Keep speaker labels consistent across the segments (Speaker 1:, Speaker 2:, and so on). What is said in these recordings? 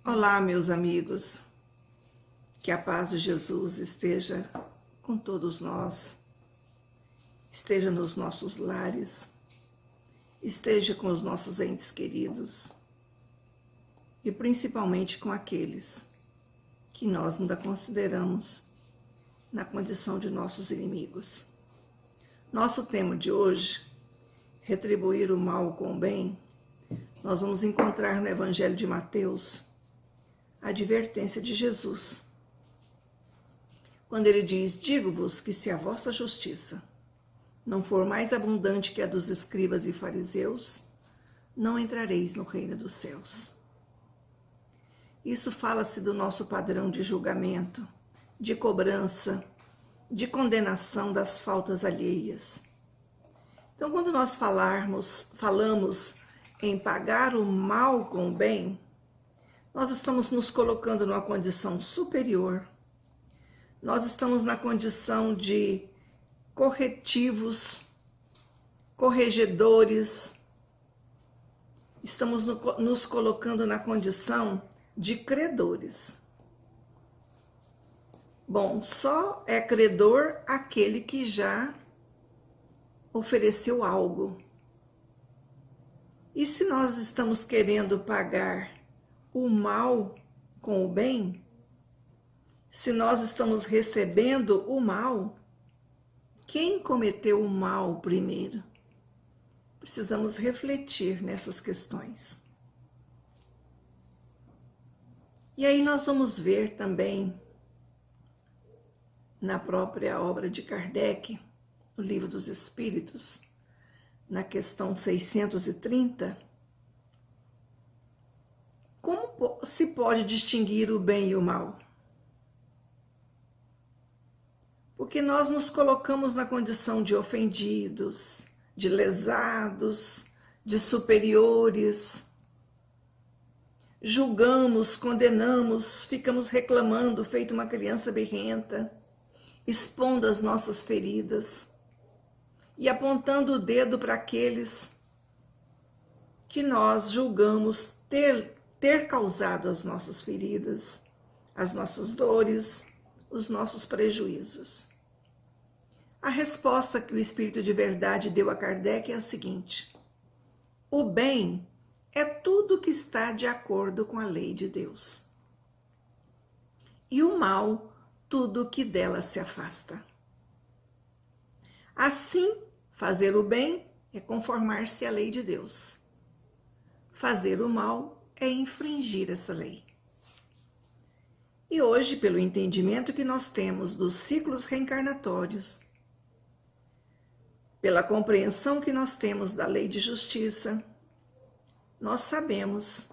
Speaker 1: Olá, meus amigos, que a paz de Jesus esteja com todos nós, esteja nos nossos lares, esteja com os nossos entes queridos e principalmente com aqueles que nós ainda consideramos na condição de nossos inimigos. Nosso tema de hoje, retribuir o mal com o bem, nós vamos encontrar no Evangelho de Mateus a advertência de Jesus, quando ele diz: digo-vos que se a vossa justiça não for mais abundante que a dos escribas e fariseus, não entrareis no reino dos céus. Isso fala-se do nosso padrão de julgamento, de cobrança, de condenação das faltas alheias. Então, quando nós falamos em pagar o mal com o bem, nós estamos nos colocando numa condição superior. Nós estamos na condição de corretivos, corregedores. Estamos nos colocando na condição de credores. Bom, só é credor aquele que já ofereceu algo. E se nós estamos querendo pagar o mal com o bem, se nós estamos recebendo o mal, quem cometeu o mal primeiro? Precisamos refletir nessas questões. E aí nós vamos ver também, na própria obra de Kardec, no Livro dos Espíritos, na questão 630, como se pode distinguir o bem e o mal? Porque nós nos colocamos na condição de ofendidos, de lesados, de superiores. Julgamos, condenamos, ficamos reclamando, feito uma criança berrenta, expondo as nossas feridas e apontando o dedo para aqueles que nós julgamos ter causado as nossas feridas, as nossas dores, os nossos prejuízos. A resposta que o Espírito de Verdade deu a Kardec é a seguinte: o bem é tudo que está de acordo com a lei de Deus, e o mal, tudo que dela se afasta. Assim, fazer o bem é conformar-se à lei de Deus. Fazer o mal é infringir essa lei. E hoje, pelo entendimento que nós temos dos ciclos reencarnatórios, pela compreensão que nós temos da lei de justiça, nós sabemos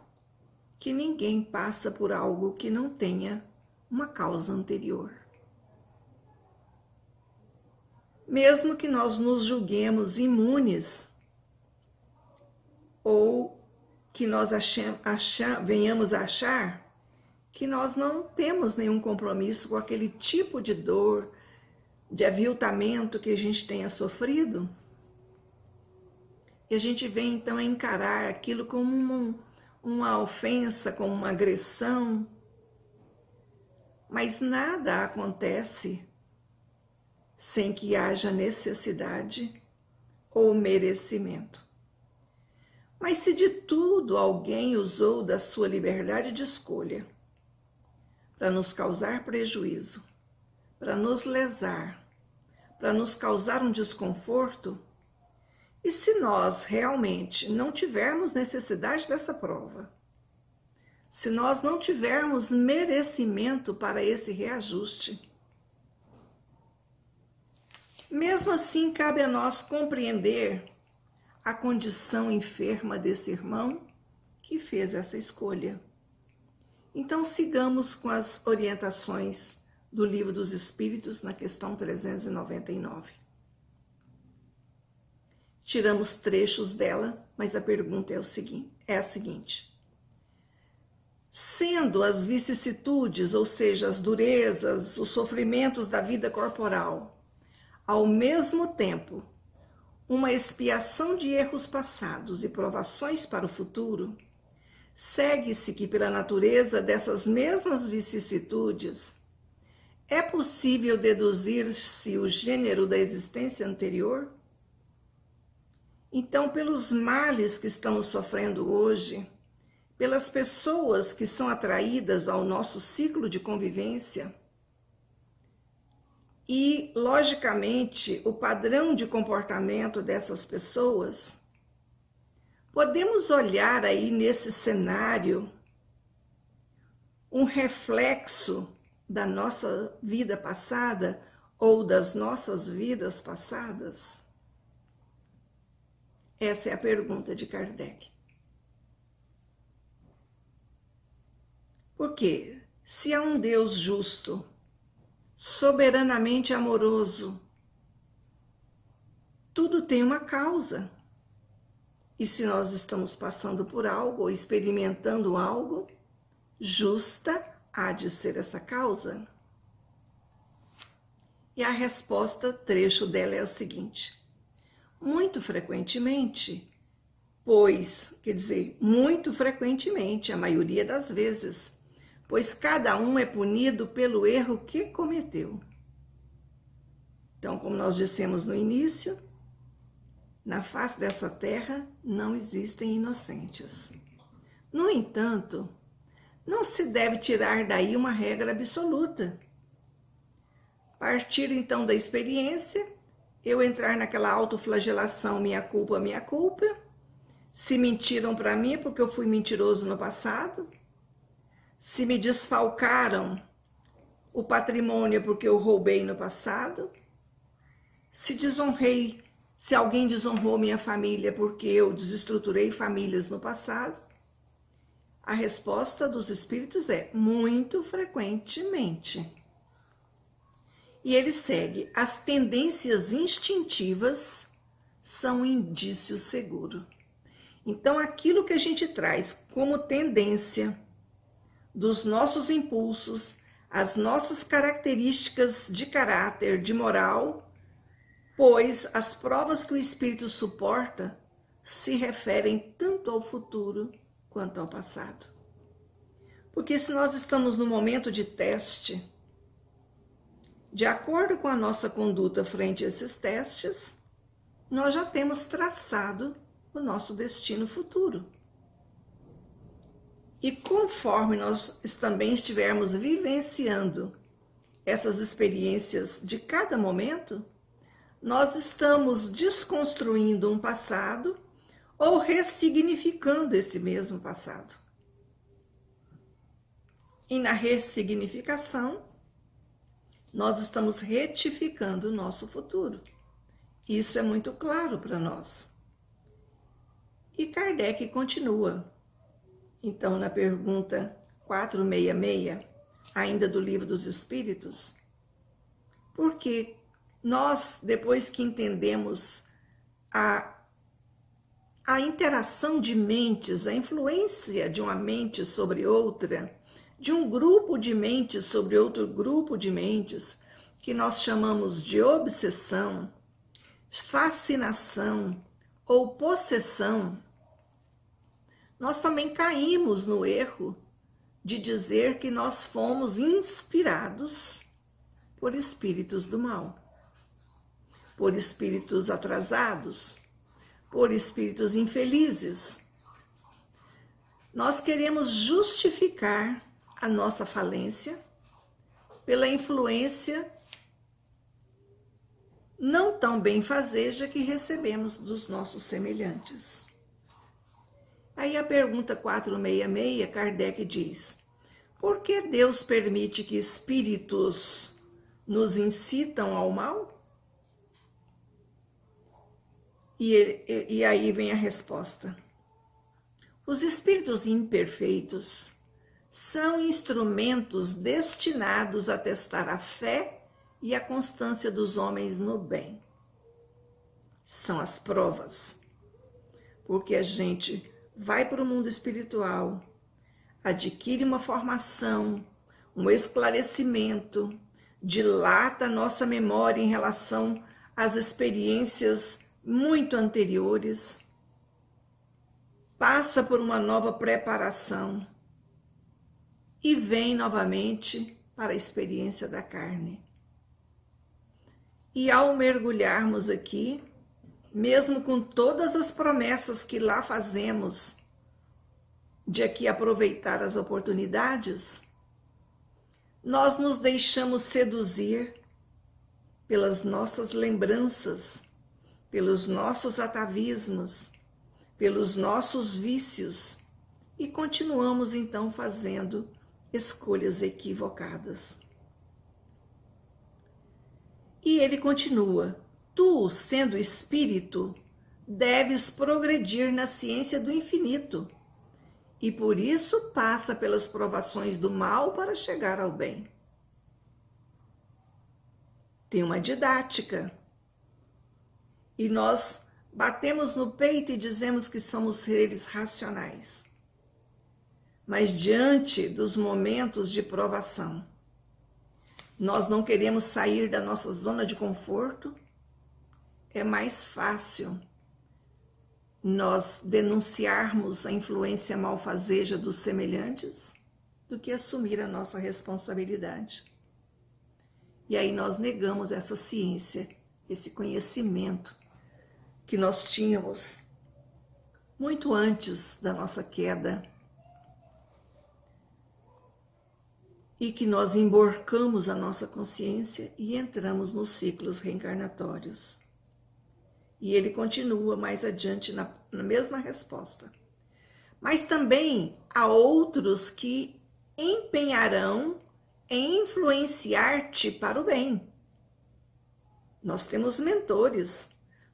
Speaker 1: que ninguém passa por algo que não tenha uma causa anterior. Mesmo que nós nos julguemos imunes, ou que nós venhamos a achar que nós não temos nenhum compromisso com aquele tipo de dor, de aviltamento que a gente tenha sofrido, e a gente vem então a encarar aquilo como uma ofensa, como uma agressão, mas nada acontece sem que haja necessidade ou merecimento. Mas se de tudo alguém usou da sua liberdade de escolha para nos causar prejuízo, para nos lesar, para nos causar um desconforto, e se nós realmente não tivermos necessidade dessa prova, se nós não tivermos merecimento para esse reajuste, mesmo assim cabe a nós compreender a condição enferma desse irmão que fez essa escolha. Então sigamos com as orientações do Livro dos Espíritos na questão 399. Tiramos trechos dela, mas a pergunta é a seguinte: sendo as vicissitudes, ou seja, as durezas, os sofrimentos da vida corporal, ao mesmo tempo uma expiação de erros passados e provações para o futuro, segue-se que, pela natureza dessas mesmas vicissitudes, é possível deduzir-se o gênero da existência anterior? Então, pelos males que estamos sofrendo hoje, pelas pessoas que são atraídas ao nosso ciclo de convivência, e, logicamente, o padrão de comportamento dessas pessoas, podemos olhar aí nesse cenário um reflexo da nossa vida passada ou das nossas vidas passadas? Essa é a pergunta de Kardec. Porque se há um Deus justo, soberanamente amoroso, tudo tem uma causa. E se nós estamos passando por algo ou experimentando algo, justa há de ser essa causa? E a resposta, trecho dela, é o seguinte: muito frequentemente, muito frequentemente, a maioria das vezes, pois cada um é punido pelo erro que cometeu. Então, como nós dissemos no início, na face dessa terra não existem inocentes. No entanto, não se deve tirar daí uma regra absoluta. Partir então da experiência, eu entrar naquela autoflagelação, minha culpa, se mentiram para mim porque eu fui mentiroso no passado, se me desfalcaram o patrimônio porque eu roubei no passado, se alguém desonrou minha família porque eu desestruturei famílias no passado, a resposta dos espíritos é muito frequentemente. E ele segue: as tendências instintivas são um indício seguro. Então, aquilo que a gente traz como tendência dos nossos impulsos, as nossas características de caráter, de moral, pois as provas que o espírito suporta se referem tanto ao futuro quanto ao passado. Porque se nós estamos no momento de teste, de acordo com a nossa conduta frente a esses testes, nós já temos traçado o nosso destino futuro. E conforme nós também estivermos vivenciando essas experiências de cada momento, nós estamos desconstruindo um passado ou ressignificando esse mesmo passado. E na ressignificação, nós estamos retificando o nosso futuro. Isso é muito claro para nós. E Kardec continua. Então, na pergunta 466, ainda do Livro dos Espíritos, porque nós, depois que entendemos a interação de mentes, a influência de uma mente sobre outra, de um grupo de mentes sobre outro grupo de mentes, que nós chamamos de obsessão, fascinação ou possessão, nós também caímos no erro de dizer que nós fomos inspirados por espíritos do mal, por espíritos atrasados, por espíritos infelizes. Nós queremos justificar a nossa falência pela influência não tão benfazeja que recebemos dos nossos semelhantes. Aí a pergunta 466, Kardec diz: por que Deus permite que espíritos nos incitam ao mal? E aí vem a resposta. Os espíritos imperfeitos são instrumentos destinados a testar a fé e a constância dos homens no bem. São as provas. Porque a gente vai para o mundo espiritual, adquire uma formação, um esclarecimento, dilata a nossa memória em relação às experiências muito anteriores. passa por uma nova preparação e vem novamente para a experiência da carne. E ao mergulharmos aqui, mesmo com todas as promessas que lá fazemos, de aqui aproveitar as oportunidades, nós nos deixamos seduzir pelas nossas lembranças, pelos nossos atavismos, pelos nossos vícios e continuamos então fazendo escolhas equivocadas. E ele continua: tu, sendo espírito, deves progredir na ciência do infinito e por isso passa pelas provações do mal para chegar ao bem. Tem uma didática. E nós batemos no peito e dizemos que somos seres racionais. Mas diante dos momentos de provação, nós não queremos sair da nossa zona de conforto, é mais fácil nós denunciarmos a influência malfazeja dos semelhantes do que assumir a nossa responsabilidade. E aí nós negamos essa ciência, esse conhecimento que nós tínhamos muito antes da nossa queda e que nós emborcamos a nossa consciência e entramos nos ciclos reencarnatórios. E ele continua mais adiante na mesma resposta. Mas também há outros que empenharão em influenciar-te para o bem. Nós temos mentores,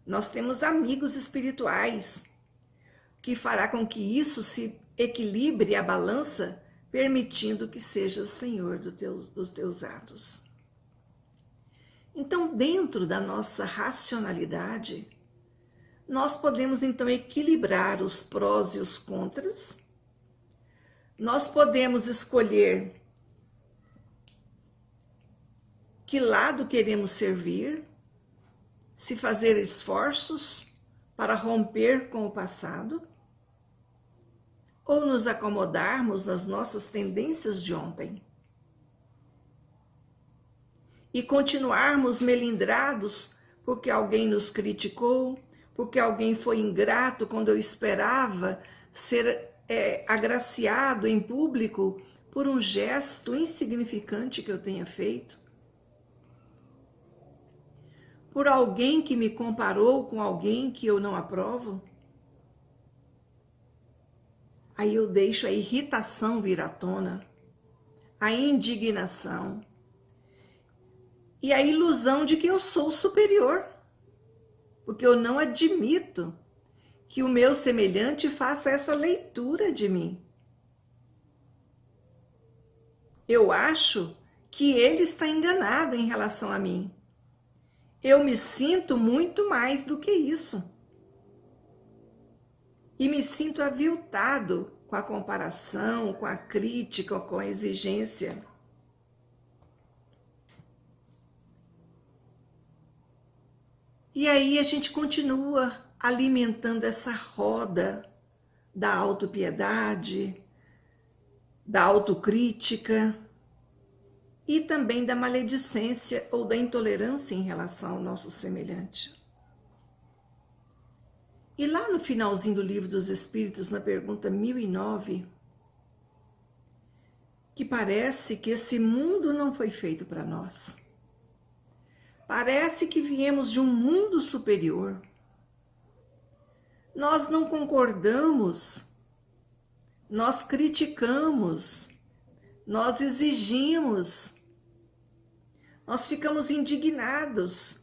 Speaker 1: nós temos amigos espirituais, que fará com que isso se equilibre a balança, permitindo que sejas senhor dos teus atos. Então, dentro da nossa racionalidade, nós podemos então equilibrar os prós e os contras, nós podemos escolher que lado queremos servir, se fazer esforços para romper com o passado, ou nos acomodarmos nas nossas tendências de ontem e continuarmos melindrados porque alguém nos criticou, porque alguém foi ingrato quando eu esperava ser agraciado em público por um gesto insignificante que eu tenha feito, por alguém que me comparou com alguém que eu não aprovo. Aí eu deixo a irritação vir à tona, a indignação e a ilusão de que eu sou superior, porque eu não admito que o meu semelhante faça essa leitura de mim. Eu acho que ele está enganado em relação a mim. Eu me sinto muito mais do que isso. E me sinto aviltado com a comparação, com a crítica, com a exigência. E aí a gente continua alimentando essa roda da autopiedade, da autocrítica e também da maledicência ou da intolerância em relação ao nosso semelhante. E lá no finalzinho do Livro dos Espíritos, na pergunta 1009, que parece que esse mundo não foi feito para nós. Parece que viemos de um mundo superior. Nós não concordamos, nós criticamos, nós exigimos, nós ficamos indignados.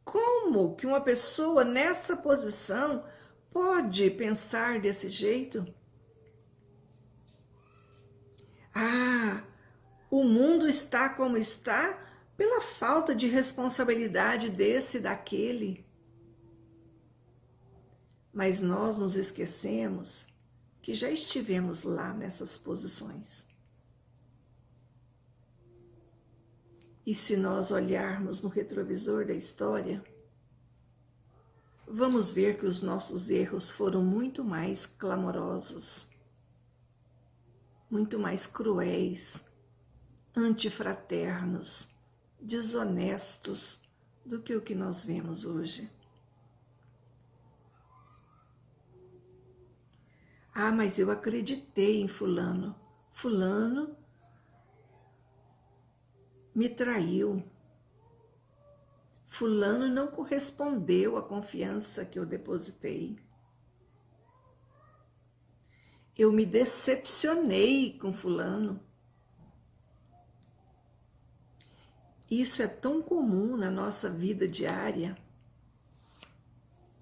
Speaker 1: Como que uma pessoa nessa posição pode pensar desse jeito? Ah, o mundo está como está pela falta de responsabilidade desse e daquele. Mas nós nos esquecemos que já estivemos lá nessas posições. E se nós olharmos no retrovisor da história, vamos ver que os nossos erros foram muito mais clamorosos, muito mais cruéis, antifraternos, desonestos do que o que nós vemos hoje. Ah, mas eu acreditei em fulano. Fulano me traiu. Fulano não correspondeu à confiança que eu depositei. Eu me decepcionei com fulano. Isso é tão comum na nossa vida diária,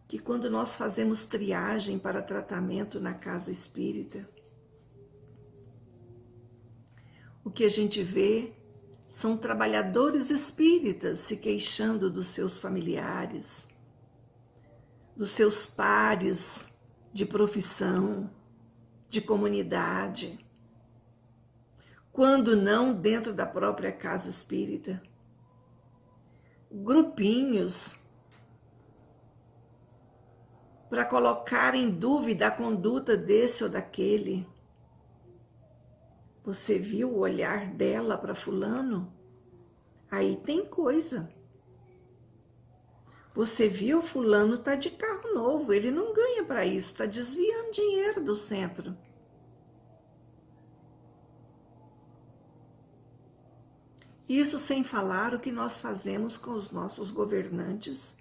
Speaker 1: que quando nós fazemos triagem para tratamento na casa espírita, o que a gente vê são trabalhadores espíritas se queixando dos seus familiares, dos seus pares de profissão, de comunidade, quando não dentro da própria casa espírita. Grupinhos para colocar em dúvida a conduta desse ou daquele. Você viu o olhar dela para fulano? Aí tem coisa. Você viu, fulano tá de carro novo, ele não ganha para isso, está desviando dinheiro do centro. Isso sem falar o que nós fazemos com os nossos governantes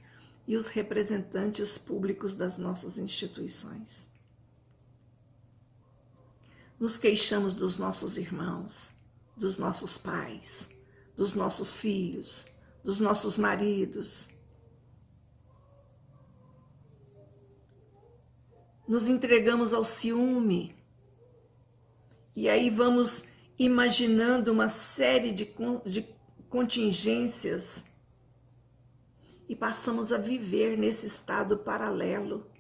Speaker 1: e os representantes públicos das nossas instituições. Nos queixamos dos nossos irmãos, dos nossos pais, dos nossos filhos, dos nossos maridos. Nos entregamos ao ciúme. E aí vamos imaginando uma série de contingências e passamos a viver nesse estado paralelo.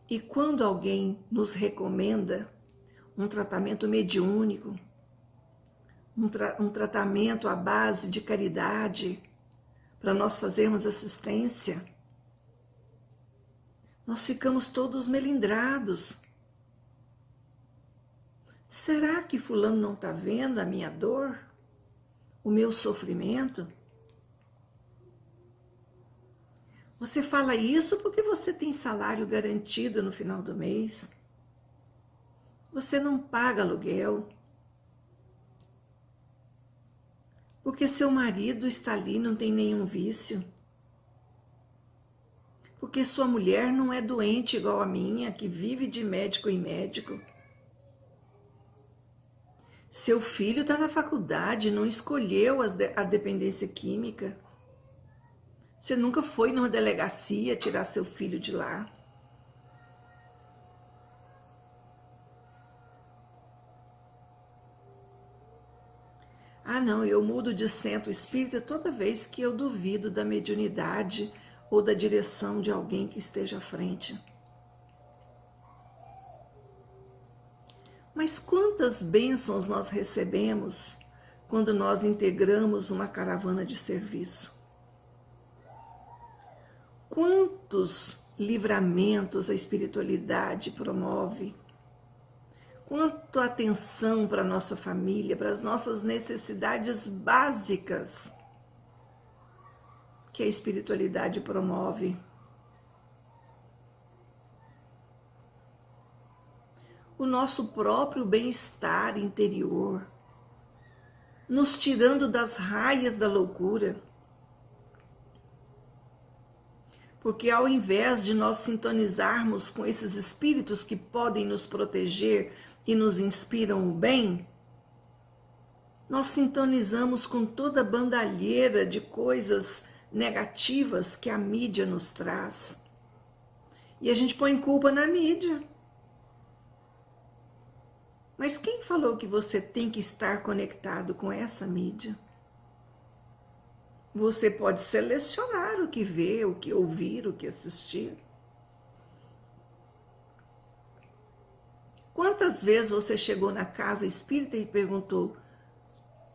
Speaker 1: E quando alguém nos recomenda um tratamento mediúnico, um tratamento à base de caridade, para nós fazermos assistência, nós ficamos todos melindrados. Será que fulano não está vendo a minha dor? O meu sofrimento? Você fala isso porque você tem salário garantido no final do mês. Você não paga aluguel. Porque seu marido está ali, não tem nenhum vício. Porque sua mulher não é doente igual a minha, que vive de médico em médico. Seu filho está na faculdade, não escolheu a dependência química. Você nunca foi numa delegacia tirar seu filho de lá. Ah, não, eu mudo de centro espírita toda vez que eu duvido da mediunidade ou da direção de alguém que esteja à frente. Mas quantas bênçãos nós recebemos quando nós integramos uma caravana de serviço? Quantos livramentos a espiritualidade promove? Quanta atenção para a nossa família, para as nossas necessidades básicas que a espiritualidade promove. O nosso próprio bem-estar interior, nos tirando das raias da loucura. Porque ao invés de nós sintonizarmos com esses espíritos que podem nos proteger e nos inspiram o bem, nós sintonizamos com toda a bandalheira de coisas negativas que a mídia nos traz. E a gente põe culpa na mídia. Mas quem falou que você tem que estar conectado com essa mídia? Você pode selecionar o que ver, o que ouvir, o que assistir. Quantas vezes você chegou na casa espírita e perguntou: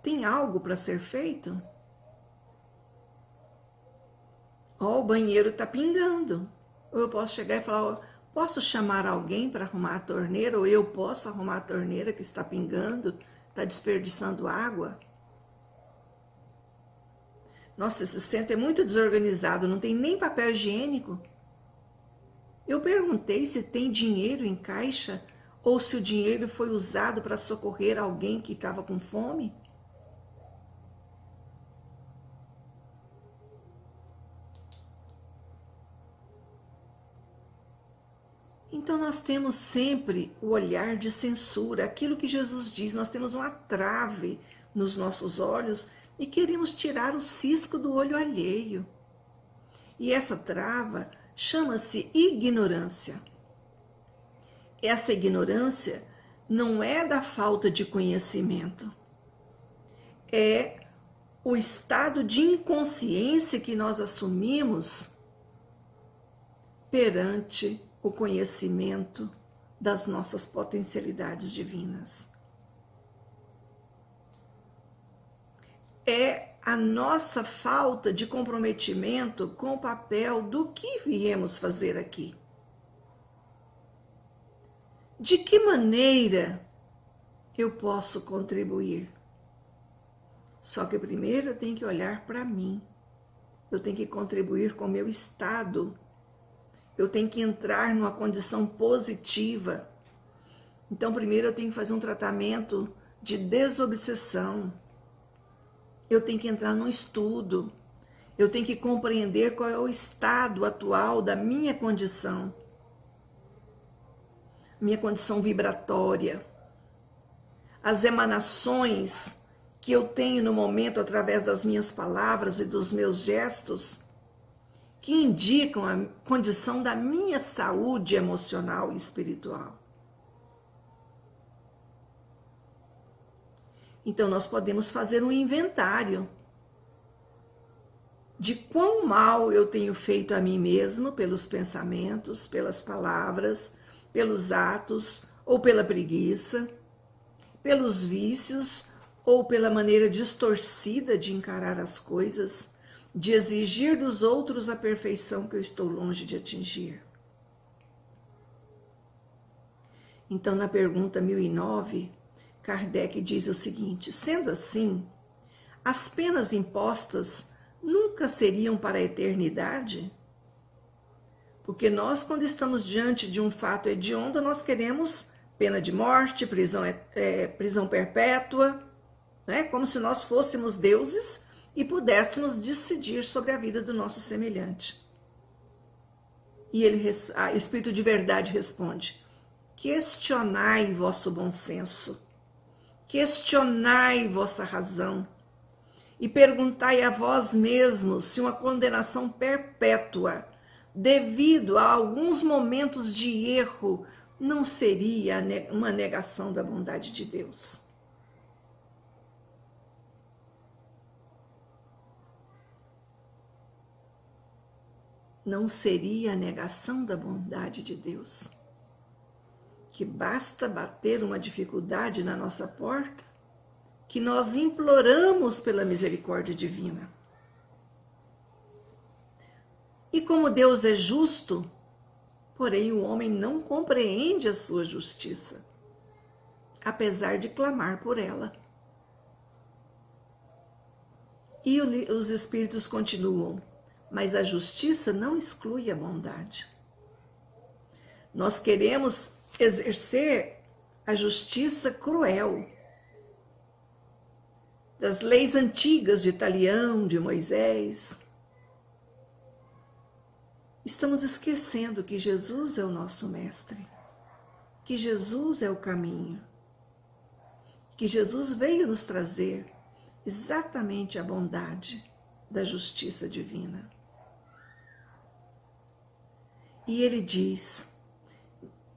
Speaker 1: tem algo para ser feito? Ó, o banheiro está pingando. Ou eu posso chegar e falar, ó, posso chamar alguém para arrumar a torneira? Ou eu posso arrumar a torneira que está pingando, está desperdiçando água? Nossa, esse centro é muito desorganizado, não tem nem papel higiênico. Eu perguntei se tem dinheiro em caixa ou se o dinheiro foi usado para socorrer alguém que estava com fome. Então nós temos sempre o olhar de censura, aquilo que Jesus diz, nós temos uma trave nos nossos olhos e queremos tirar o cisco do olho alheio. E essa trava chama-se ignorância. Essa ignorância não é da falta de conhecimento, é o estado de inconsciência que nós assumimos perante o conhecimento das nossas potencialidades divinas. É a nossa falta de comprometimento com o papel do que viemos fazer aqui. De que maneira eu posso contribuir? Só que primeiro eu tenho que olhar para mim. Eu tenho que contribuir com o meu estado. Eu tenho que entrar numa condição positiva. Então, primeiro eu tenho que fazer um tratamento de desobsessão. Eu tenho que entrar num estudo. Eu tenho que compreender qual é o estado atual da minha condição vibratória. As emanações que eu tenho no momento através das minhas palavras e dos meus gestos, que indicam a condição da minha saúde emocional e espiritual. Então nós podemos fazer um inventário de quão mal eu tenho feito a mim mesmo pelos pensamentos, pelas palavras, pelos atos ou pela preguiça, pelos vícios ou pela maneira distorcida de encarar as coisas, de exigir dos outros a perfeição que eu estou longe de atingir. Então, na pergunta 1009, Kardec diz o seguinte: sendo assim, as penas impostas nunca seriam para a eternidade? Porque nós, quando estamos diante de um fato hediondo, nós queremos pena de morte, prisão perpétua, né? Como se nós fôssemos deuses e pudéssemos decidir sobre a vida do nosso semelhante. E o Espírito de Verdade responde: questionai vosso bom senso, questionai vossa razão, e perguntai a vós mesmos se uma condenação perpétua, devido a alguns momentos de erro, não seria uma negação da bondade de Deus. Não seria a negação da bondade de Deus? Que basta bater uma dificuldade na nossa porta, que nós imploramos pela misericórdia divina. E como Deus é justo, porém o homem não compreende a sua justiça, apesar de clamar por ela. E os espíritos continuam: mas a justiça não exclui a bondade. Nós queremos exercer a justiça cruel das leis antigas de Italião, de Moisés. Estamos esquecendo que Jesus é o nosso mestre, que Jesus é o caminho, que Jesus veio nos trazer exatamente a bondade da justiça divina. E ele diz,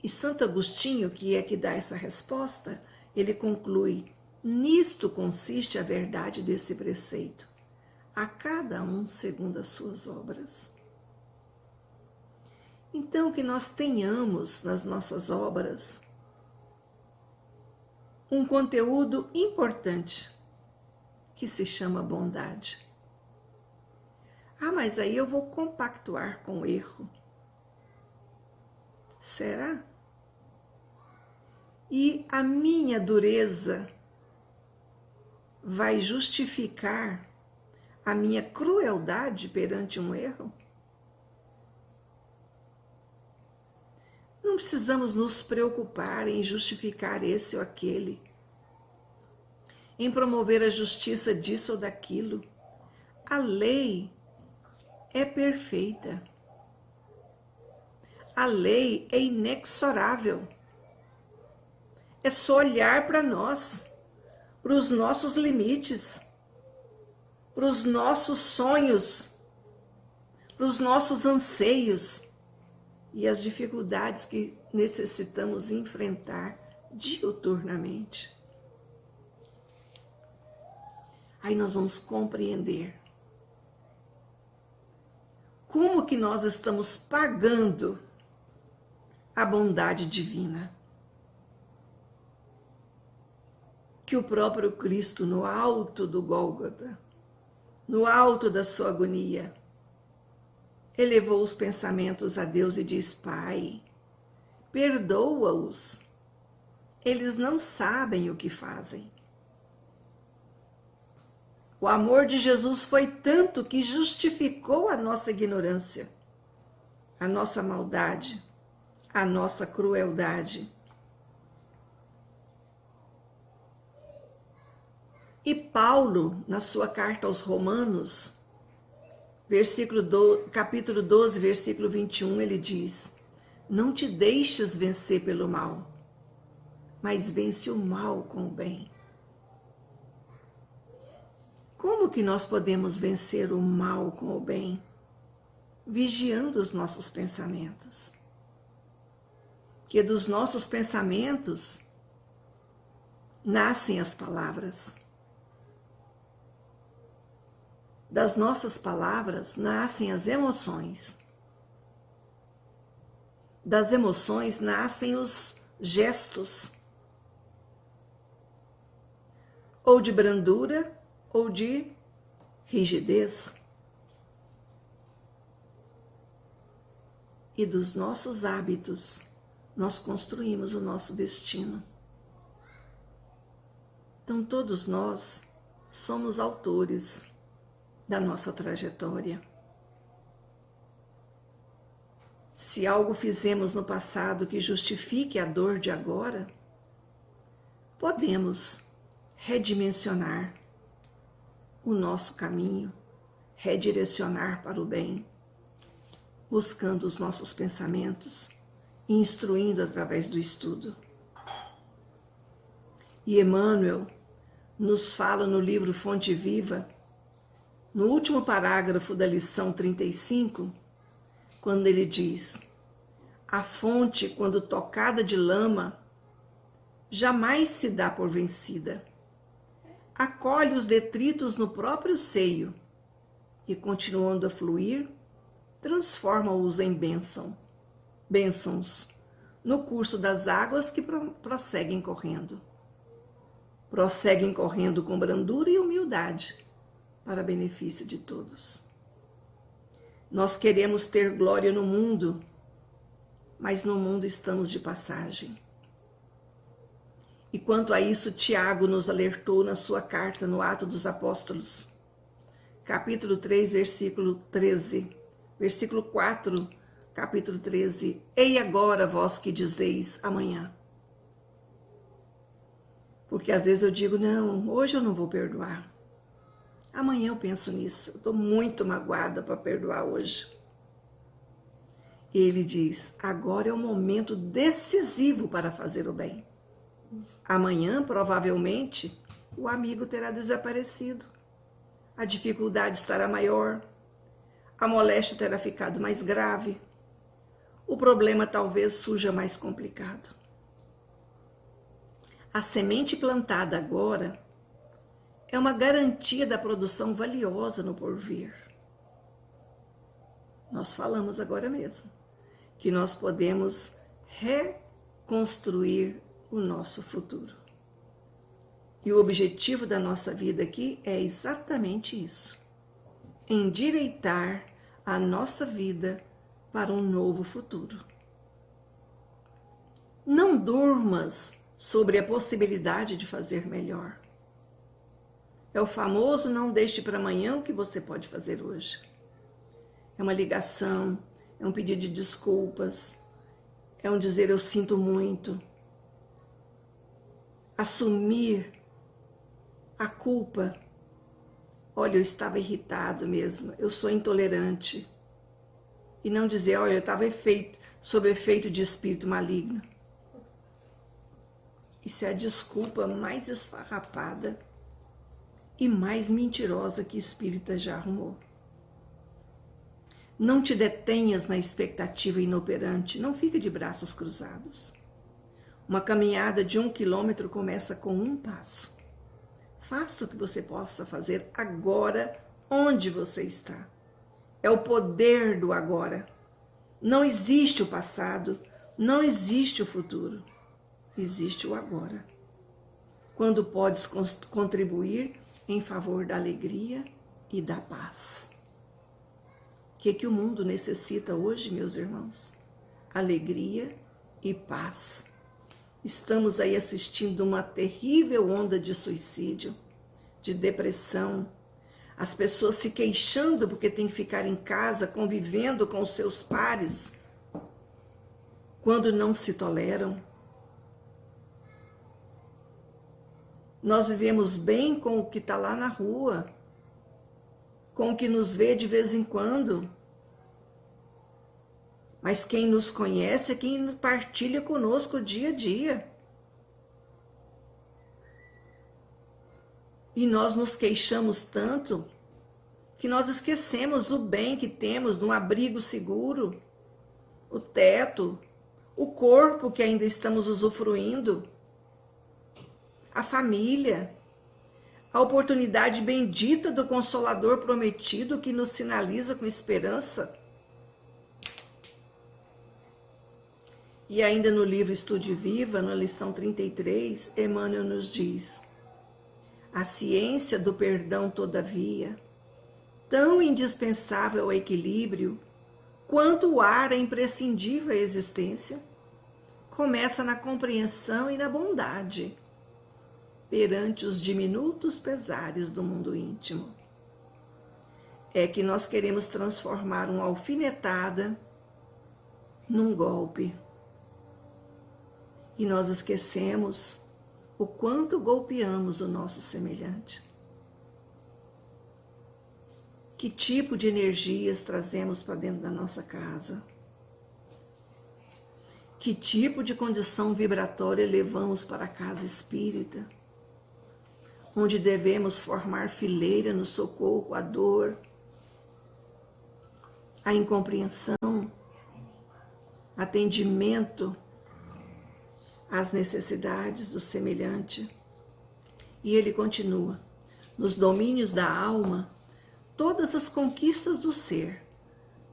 Speaker 1: e Santo Agostinho, que é que dá essa resposta, ele conclui: nisto consiste a verdade desse preceito, a cada um segundo as suas obras. Então, que nós tenhamos nas nossas obras um conteúdo importante que se chama bondade. Ah, mas aí eu vou compactuar com o erro. Será? E a minha dureza vai justificar a minha crueldade perante um erro? Não precisamos nos preocupar em justificar esse ou aquele, em promover a justiça disso ou daquilo. A lei é perfeita. A lei é inexorável. É só olhar para nós, para os nossos limites, para os nossos sonhos, para os nossos anseios e as dificuldades que necessitamos enfrentar diuturnamente. Aí nós vamos compreender como que nós estamos pagando a bondade divina que o próprio Cristo, no alto do Gólgota, no alto da sua agonia, elevou os pensamentos a Deus e diz: Pai, perdoa-os, eles não sabem o que fazem. O amor de Jesus foi tanto que justificou a nossa ignorância, a nossa maldade, a nossa crueldade. E Paulo, na sua carta aos Romanos, capítulo 12, versículo 21, ele diz: Não te deixes vencer pelo mal, mas vence o mal com o bem. Como que nós podemos vencer o mal com o bem? Vigiando os nossos pensamentos. Que dos nossos pensamentos nascem as palavras. Das nossas palavras nascem as emoções. Das emoções nascem os gestos. Ou de brandura, ou de rigidez. E dos nossos hábitos, nós construímos o nosso destino. Então, todos nós somos autores da nossa trajetória. Se algo fizemos no passado que justifique a dor de agora, podemos redimensionar o nosso caminho, redirecionar para o bem, buscando os nossos pensamentos e instruindo através do estudo. E Emmanuel nos fala no livro Fonte Viva, no último parágrafo da lição 35, quando ele diz: a fonte, quando tocada de lama, jamais se dá por vencida. Acolhe os detritos no próprio seio e, continuando a fluir, transforma-os em bênçãos no curso das águas que prosseguem correndo. Prosseguem correndo com brandura e humildade, para benefício de todos. Nós queremos ter glória no mundo, mas no mundo estamos de passagem. E quanto a isso, Tiago nos alertou na sua carta no Atos dos Apóstolos, capítulo 3, versículo 13, versículo 4, capítulo 13. Ei agora vós que dizeis amanhã. Porque às vezes eu digo, não, hoje eu não vou perdoar. Amanhã eu penso nisso, eu estou muito magoada para perdoar hoje. Ele diz, agora é o momento decisivo para fazer o bem. Amanhã, provavelmente, o amigo terá desaparecido. A dificuldade estará maior. A moléstia terá ficado mais grave. O problema talvez surja mais complicado. A semente plantada agora é uma garantia da produção valiosa no porvir. Nós falamos agora mesmo que nós podemos reconstruir o nosso futuro. E o objetivo da nossa vida aqui é exatamente isso. endireitar a nossa vida para um novo futuro. Não durmas sobre a possibilidade de fazer melhor. É o famoso não deixe para amanhã o que você pode fazer hoje. É uma ligação, é um pedido de desculpas, é um dizer eu sinto muito. Assumir a culpa. Olha, eu estava irritado mesmo, eu sou intolerante. E não dizer, olha, eu estava sob efeito de espírito maligno. Isso é a desculpa mais esfarrapada e mais mentirosa que espírita já arrumou. Não te detenhas na expectativa inoperante, não fica de braços cruzados. Uma caminhada de 1 quilômetro começa com um passo. Faça o que você possa fazer agora, onde você está. É o poder do agora. Não existe o passado, não existe o futuro. Existe o agora. Quando podes contribuir em favor da alegria e da paz. O que o mundo necessita hoje, meus irmãos? Alegria e paz. Estamos aí assistindo uma terrível onda de suicídio, de depressão. As pessoas se queixando porque tem que ficar em casa, convivendo com os seus pares, quando não se toleram. Nós vivemos bem com o que está lá na rua, com o que nos vê de vez em quando. Mas quem nos conhece é quem partilha conosco o dia a dia. E nós nos queixamos tanto que nós esquecemos o bem que temos de um abrigo seguro, o teto, o corpo que ainda estamos usufruindo, a família, a oportunidade bendita do Consolador prometido que nos sinaliza com esperança. E ainda no livro Estude Viva, na lição 33, Emmanuel nos diz: a ciência do perdão, todavia, tão indispensável ao equilíbrio, quanto o ar é imprescindível à existência, começa na compreensão e na bondade, perante os diminutos pesares do mundo íntimo. É que nós queremos transformar uma alfinetada num golpe. E nós esquecemos o quanto golpeamos o nosso semelhante. Que tipo de energias trazemos para dentro da nossa casa? Que tipo de condição vibratória levamos para a casa espírita? Onde devemos formar fileira no socorro à dor, à incompreensão, atendimento às necessidades do semelhante. E ele continua: nos domínios da alma, todas as conquistas do ser,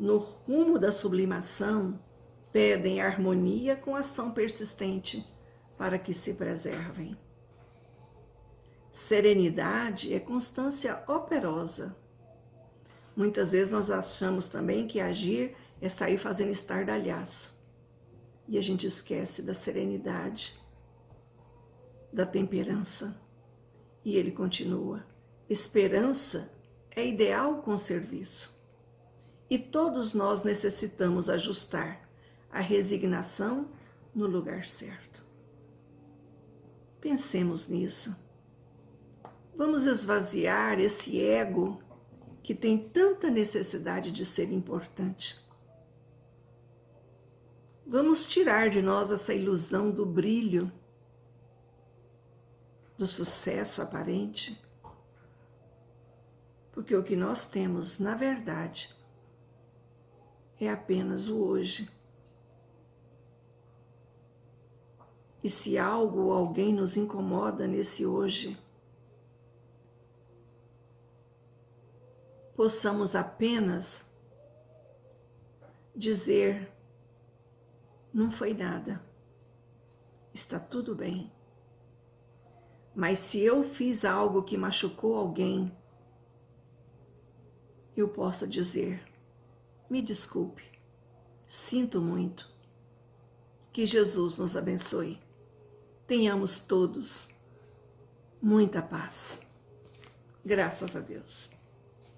Speaker 1: no rumo da sublimação, pedem harmonia com ação persistente para que se preservem. Serenidade é constância operosa. Muitas vezes nós achamos também que agir é sair fazendo estardalhaço. E a gente esquece da serenidade, da temperança. E ele continua: esperança é ideal com serviço. E todos nós necessitamos ajustar a resignação no lugar certo. Pensemos nisso. Vamos esvaziar esse ego que tem tanta necessidade de ser importante. Vamos tirar de nós essa ilusão do brilho, do sucesso aparente, porque o que nós temos, na verdade, é apenas o hoje. E se algo ou alguém nos incomoda nesse hoje, possamos apenas dizer: não foi nada, está tudo bem. Mas se eu fiz algo que machucou alguém, eu possa dizer: me desculpe, sinto muito. Que Jesus nos abençoe. Tenhamos todos muita paz. Graças a Deus.